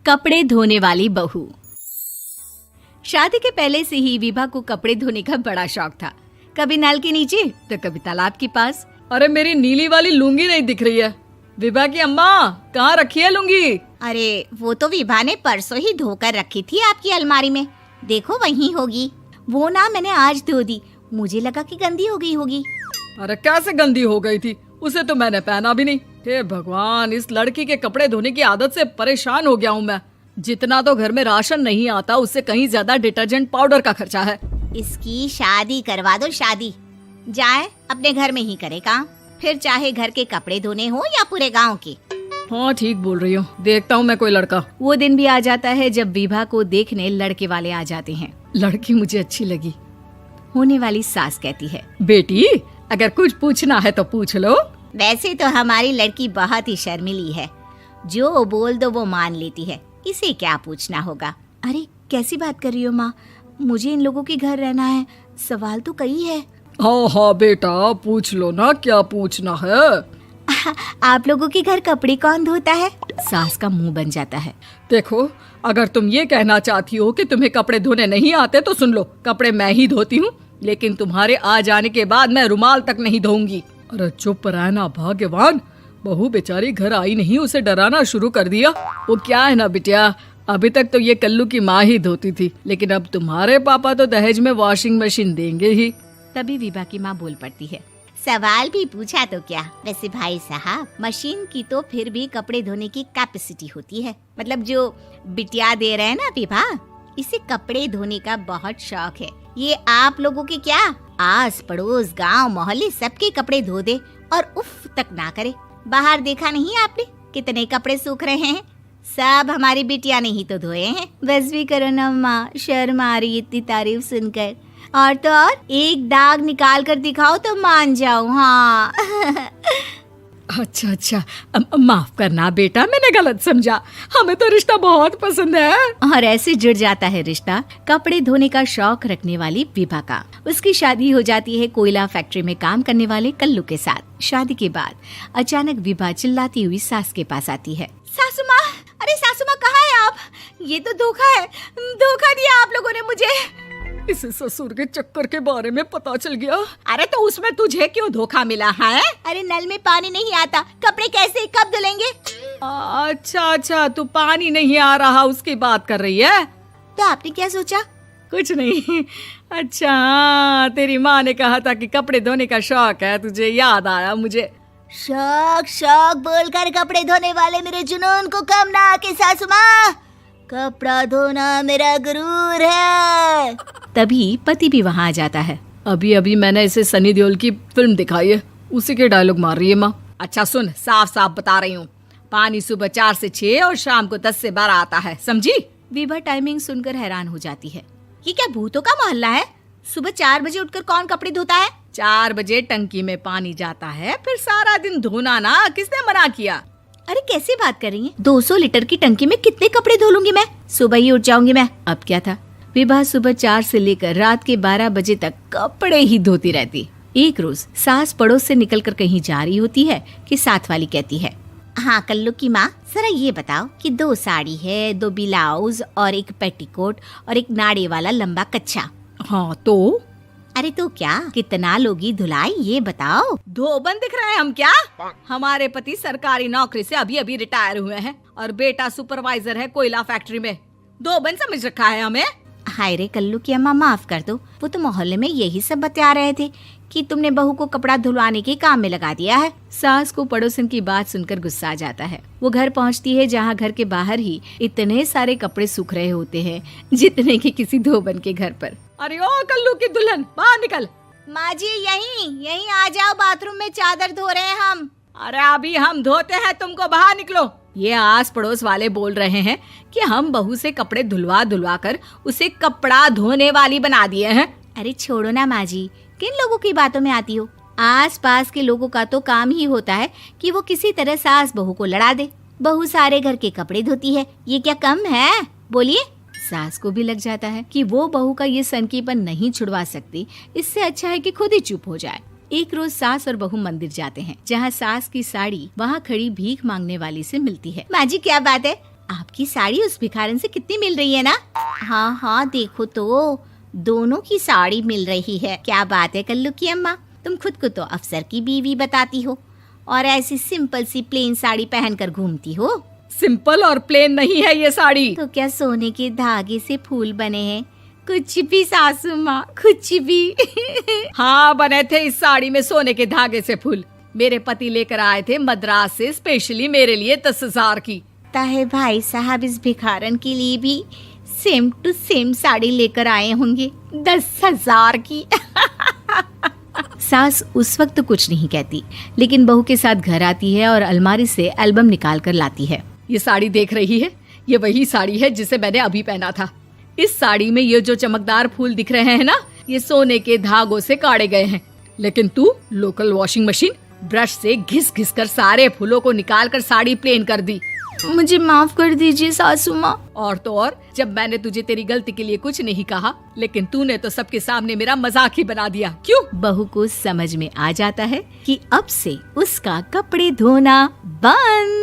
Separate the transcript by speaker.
Speaker 1: कपड़े धोने वाली बहू। शादी के पहले से ही विभा को कपड़े धोने का बड़ा शौक था। कभी नल के नीचे तो कभी तालाब के पास।
Speaker 2: अरे मेरी नीली वाली लुंगी नहीं दिख रही है। विभा की अम्मा, कहाँ रखी है लुंगी?
Speaker 3: अरे वो तो विभा ने परसों ही धोकर रखी थी आपकी अलमारी में, देखो वहीं होगी। वो ना मैंने आज धो दी, मुझे लगा कि गंदी हो गई होगी।
Speaker 2: अरे कैसे गंदी हो गई थी? उसे तो मैंने पहना भी नहीं। हे भगवान, इस लड़की के कपड़े धोने की आदत से परेशान हो गया हूँ मैं। जितना तो घर में राशन नहीं आता, उससे कहीं ज्यादा डिटर्जेंट पाउडर का खर्चा है।
Speaker 3: इसकी शादी करवा दो, शादी जाए अपने घर में ही करे काम, फिर चाहे घर के कपड़े धोने हो या पूरे गांव के।
Speaker 2: हाँ ठीक बोल रही हो, देखता हूँ मैं कोई लड़का।
Speaker 1: वो दिन भी आ जाता है जब विभा को देखने लड़के वाले आ जाते हैं।
Speaker 2: लड़की मुझे अच्छी लगी।
Speaker 1: होने वाली सास कहती है,
Speaker 2: बेटी अगर कुछ पूछना है तो पूछ लो।
Speaker 3: वैसे तो हमारी लड़की बहुत ही शर्मीली है, जो बोल दो वो मान लेती है, इसे क्या पूछना होगा।
Speaker 1: अरे कैसी बात कर रही हो माँ, मुझे इन लोगों के घर रहना है, सवाल तो कई है।
Speaker 2: हाँ हाँ बेटा, पूछ लो ना, क्या पूछना है।
Speaker 1: आप लोगों के घर कपड़े कौन धोता है? सास का मुंह बन जाता है।
Speaker 2: देखो, अगर तुम ये कहना चाहती हो कि तुम्हें कपड़े धोने नहीं आते तो सुन लो, कपड़े मैं ही धोती हूँ, लेकिन तुम्हारे आ जाने के बाद मैं रुमाल तक नहीं धोऊंगी। अरे चुप रहना भाग्यवान, बहू बेचारी घर आई नहीं, उसे डराना शुरू कर दिया। वो क्या है ना बिटिया, अभी तक तो ये कल्लू की माँ ही धोती थी, लेकिन अब तुम्हारे पापा तो दहेज में वॉशिंग मशीन देंगे ही।
Speaker 1: तभी विभा की माँ बोल पड़ती है,
Speaker 3: सवाल भी पूछा तो क्या। वैसे भाई साहब, मशीन की तो फिर भी कपड़े धोने की कैपेसिटी होती है। मतलब जो बिटिया दे रहे हैं ना विभा, इसे कपड़े धोने का बहुत शौक है। ये आप लोगों के क्या, आस पड़ोस गांव मोहल्ले सबके कपड़े धो दे और उफ तक ना करे। बाहर देखा नहीं आपने कितने कपड़े सूख रहे हैं? सब हमारी बिटिया ने ही तो धोए हैं।
Speaker 1: बस भी करो ना माँ, शर्म आ रही इतनी तारीफ सुनकर। और तो और एक दाग निकाल कर दिखाओ तो मान जाओ। हाँ
Speaker 2: अच्छा, माफ करना बेटा, मैंने गलत समझा। हमें तो रिश्ता बहुत पसंद है।
Speaker 1: और ऐसे जुड़ जाता है रिश्ता कपड़े धोने का शौक रखने वाली विभा का। उसकी शादी हो जाती है कोयला फैक्ट्री में काम करने वाले कल्लू के साथ। शादी के बाद अचानक विभा चिल्लाती हुई सास के पास आती है।
Speaker 3: सासू माँ, अरे सासू माँ कहाँ है आप? ये तो धोखा है, धोखा दिया आप लोगों ने मुझे।
Speaker 2: इसे ससुर के चक्कर के बारे में पता चल गया।
Speaker 3: अरे तो उसमें तुझे क्यों धोखा मिला है? अरे नल में पानी नहीं आता, कपड़े कैसे कब धुलेंगे?
Speaker 2: अच्छा, तू पानी नहीं आ रहा उसकी बात कर रही है।
Speaker 3: तो आपने क्या सोचा?
Speaker 2: कुछ नहीं। अच्छा, तेरी माँ ने कहा था कि कपड़े धोने का शौक है तुझे, याद आया मुझे।
Speaker 3: शौक बोलकर कपड़े धोने वाले मेरे जुनून को कम ना आके सासू माँ, कपड़ा धोना मेरा गुरूर है।
Speaker 1: तभी पति भी वहाँ आ जाता है।
Speaker 2: अभी मैंने इसे सनी देओल की फिल्म दिखाई है, उसी के डायलॉग मार रही है माँ। अच्छा सुन, साफ बता रही हूँ, पानी सुबह 4 से 6 और शाम को 10 से 12 आता है, समझी?
Speaker 1: विभा टाइमिंग सुनकर हैरान हो जाती है।
Speaker 3: ये क्या भूतों का मोहल्ला है? सुबह 4 बजे उठकर कौन कपड़े धोता है?
Speaker 2: 4 बजे टंकी में पानी जाता है, फिर सारा दिन धोना ना, किसने मना किया?
Speaker 1: अरे कैसी बात कर रही हैं? 200 लीटर की टंकी में कितने कपड़े धो लूंगी मैं? सुबह ही उठ जाऊंगी मैं। अब क्या था, विभा सुबह 4 से लेकर रात के 12 बजे तक कपड़े ही धोती रहती। एक रोज सास पड़ोस से निकलकर कहीं जा रही होती है कि साथ वाली कहती है,
Speaker 3: हाँ कल्लू की माँ, जरा ये बताओ कि 2 साड़ी है, 2 ब्लाउज और एक पेटीकोट और एक नाड़े वाला लंबा कच्छा।
Speaker 2: हाँ तो?
Speaker 3: अरे तो क्या, कितना लोगी धुलाई ये बताओ।
Speaker 2: धोबन दिख रहे हैं हम क्या? हमारे पति सरकारी नौकरी से अभी रिटायर हुए हैं और बेटा सुपरवाइजर है कोयला फैक्ट्री में। धोबन समझ रखा है हमें।
Speaker 3: हाय रे कल्लू की अम्मा, माफ कर दो, वो तो मोहल्ले में यही सब बता रहे थे कि तुमने बहू को कपड़ा धुलवाने के काम में लगा दिया है।
Speaker 1: सास को पड़ोसन की बात सुनकर गुस्सा आ जाता है। वो घर पहुंचती है जहां घर के बाहर ही इतने सारे कपड़े सूख रहे होते हैं जितने कि किसी धोबन के घर पर।
Speaker 2: अरे ओ कल्लू की दुल्हन, बाहर निकल।
Speaker 3: माँ जी यहीं आ जाओ, बाथरूम में चादर धो रहे हैं हम।
Speaker 2: अरे अभी हम धोते हैं, तुमको बाहर निकलो। ये आस पड़ोस वाले बोल रहे हैं कि हम बहू से कपड़े धुलवा कर उसे कपड़ा धोने वाली बना दिए हैं।
Speaker 1: अरे छोड़ो ना माँ जी, किन लोगों की बातों में आती हो? आस पास के लोगों का तो काम ही होता है कि वो किसी तरह सास बहू को लड़ा दे। बहू सारे घर के कपड़े धोती है, ये क्या कम है? बोलिए। सास को भी लग जाता है कि वो बहू का ये सनकीपन नहीं छुड़वा सकती, इससे अच्छा है कि खुद ही चुप हो जाए। एक रोज सास और बहू मंदिर जाते हैं, जहाँ सास की साड़ी वहाँ खड़ी भीख मांगने वाली से मिलती है।
Speaker 3: माँ जी क्या बात है, आपकी साड़ी उस भिखारन से कितनी मिल रही है ना? हाँ हाँ देखो तो, दोनों की साड़ी मिल रही है। क्या बात है कल्लू की अम्मा, तुम खुद को तो अफसर की बीवी बताती हो और ऐसी सिंपल सी प्लेन साड़ी पहनकर घूमती हो।
Speaker 2: सिंपल और प्लेन नहीं है ये साड़ी।
Speaker 3: तो क्या सोने के धागे से फूल बने हैं? कुछ भी सासू माँ, कुछ भी।
Speaker 2: हाँ, बने थे इस साड़ी में सोने के धागे से फूल। मेरे पति लेकर आए थे मद्रास से स्पेशली मेरे लिए 10,000 की।
Speaker 3: ताहे भाई साहब इस भिखारन के लिए भी सेम टू सेम साड़ी लेकर आए होंगे 10,000 की।
Speaker 1: सास उस वक्त तो कुछ नहीं कहती, लेकिन बहू के साथ घर आती है और अलमारी से एल्बम निकाल कर लाती है।
Speaker 2: ये साड़ी देख रही है, ये वही साड़ी है जिसे मैंने अभी पहना था। इस साड़ी में ये जो चमकदार फूल दिख रहे हैं ना, ये सोने के धागों से काढ़े गए हैं। लेकिन तू लोकल वॉशिंग मशीन ब्रश से घिस घिस कर सारे फूलों को निकाल कर साड़ी प्लेन कर दी।
Speaker 1: मुझे माफ कर दीजिए सासू माँ।
Speaker 2: और तो और, जब मैंने तुझे तेरी गलती के लिए कुछ नहीं कहा, लेकिन तूने तो सबके सामने मेरा मजाक ही बना दिया। क्यों?
Speaker 1: बहू को समझ में आ जाता है कि अब से उसका कपड़े धोना बंद।